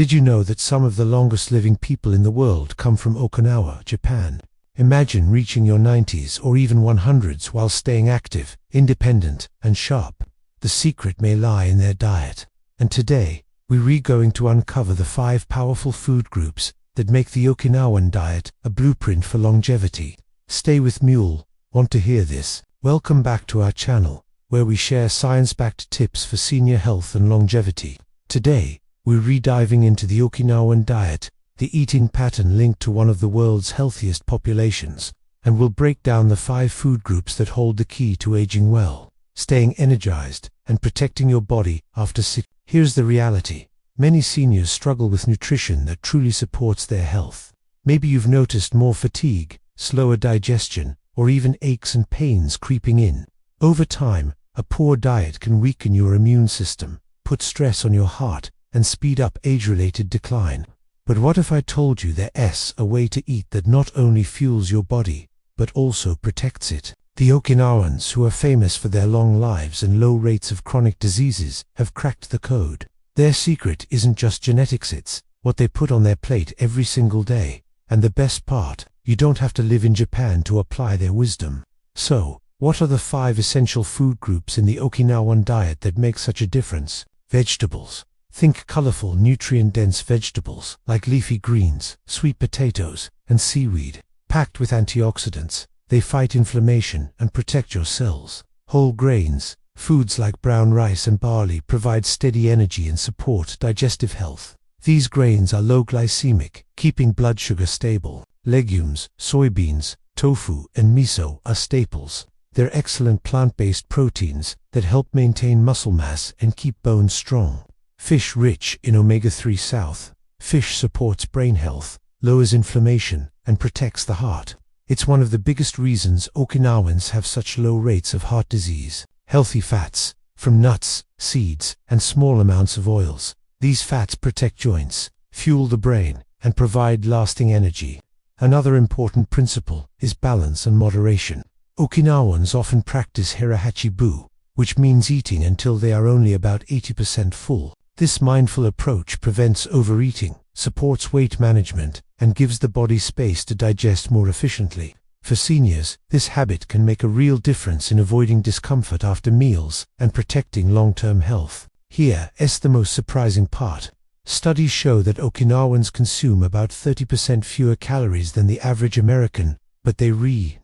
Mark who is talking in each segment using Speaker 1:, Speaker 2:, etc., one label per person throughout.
Speaker 1: Did you know that some of the longest living people in the world come from Okinawa, Japan? Imagine reaching your 90s or even 100s while staying active, independent, and sharp. The secret may lie in their diet. And today, we're going to uncover the 5 powerful food groups that make the Okinawan diet a blueprint for longevity. Stay with Mule. Want to hear this? Welcome back to our channel, where we share science-backed tips for senior health and longevity. Today, we're re-diving into the Okinawan diet, the eating pattern linked to one of the world's healthiest populations, and we'll break down the 5 food groups that hold the key to aging well, staying energized, and protecting your body after sick. Here's the reality. Many seniors struggle with nutrition that truly supports their health. Maybe you've noticed more fatigue, slower digestion, or even aches and pains creeping in. Over time, a poor diet can weaken your immune system, put stress on your heart, and speed up age-related decline. But what if I told you there's a way to eat that not only fuels your body, but also protects it? The Okinawans, who are famous for their long lives and low rates of chronic diseases, have cracked the code. Their secret isn't just genetics, it's what they put on their plate every single day. And the best part, you don't have to live in Japan to apply their wisdom. So, what are the 5 essential food groups in the Okinawan diet that make such a difference? Vegetables. Think colorful, nutrient-dense vegetables like leafy greens, sweet potatoes, and seaweed. Packed with antioxidants, they fight inflammation and protect your cells. Whole grains. Foods like brown rice and barley provide steady energy and support digestive health. These grains are low glycemic, keeping blood sugar stable. Legumes, soybeans, tofu, and miso are staples. They're excellent plant-based proteins that help maintain muscle mass and keep bones strong. Fish rich in omega-3 south. Fish supports brain health, lowers inflammation, and protects the heart. It's one of the biggest reasons Okinawans have such low rates of heart disease. Healthy fats, from nuts, seeds, and small amounts of oils. These fats protect joints, fuel the brain, and provide lasting energy. Another important principle is balance and moderation. Okinawans often practice Hara Hachi Bu, which means eating until they are only about 80% full. This mindful approach prevents overeating, supports weight management, and gives the body space to digest more efficiently. For seniors, this habit can make a real difference in avoiding discomfort after meals and protecting long-term health. Here's the most surprising part. Studies show that Okinawans consume about 30% fewer calories than the average American, but they're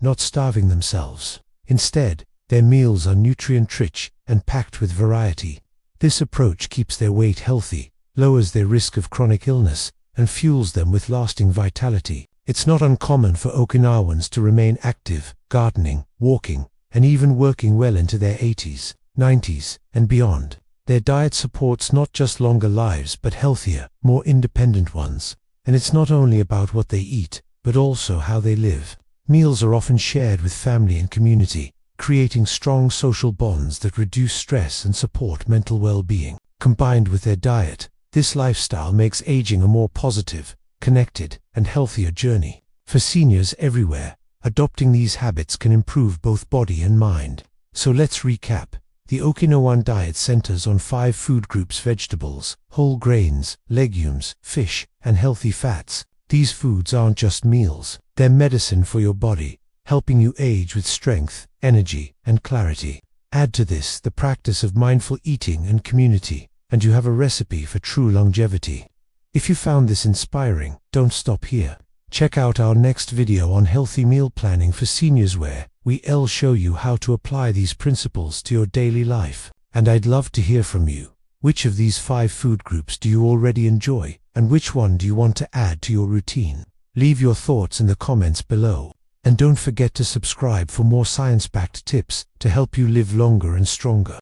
Speaker 1: not starving themselves. Instead, their meals are nutrient-rich and packed with variety. This approach keeps their weight healthy, lowers their risk of chronic illness, and fuels them with lasting vitality. It's not uncommon for Okinawans to remain active, gardening, walking, and even working well into their 80s, 90s, and beyond. Their diet supports not just longer lives but healthier, more independent ones. And it's not only about what they eat, but also how they live. Meals are often shared with family and community, creating strong social bonds that reduce stress and support mental well-being. Combined with their diet, this lifestyle makes aging a more positive, connected, and healthier journey. For seniors everywhere, adopting these habits can improve both body and mind. So let's recap. The Okinawan diet centers on 5 food groups: vegetables, whole grains, legumes, fish, and healthy fats. These foods aren't just meals, they're medicine for your body, helping you age with strength, energy, and clarity. Add to this the practice of mindful eating and community, and you have a recipe for true longevity. If you found this inspiring, don't stop here. Check out our next video on healthy meal planning for seniors, where we'll show you how to apply these principles to your daily life. And I'd love to hear from you. Which of these 5 food groups do you already enjoy, and which one do you want to add to your routine? Leave your thoughts in the comments below. And don't forget to subscribe for more science-backed tips to help you live longer and stronger.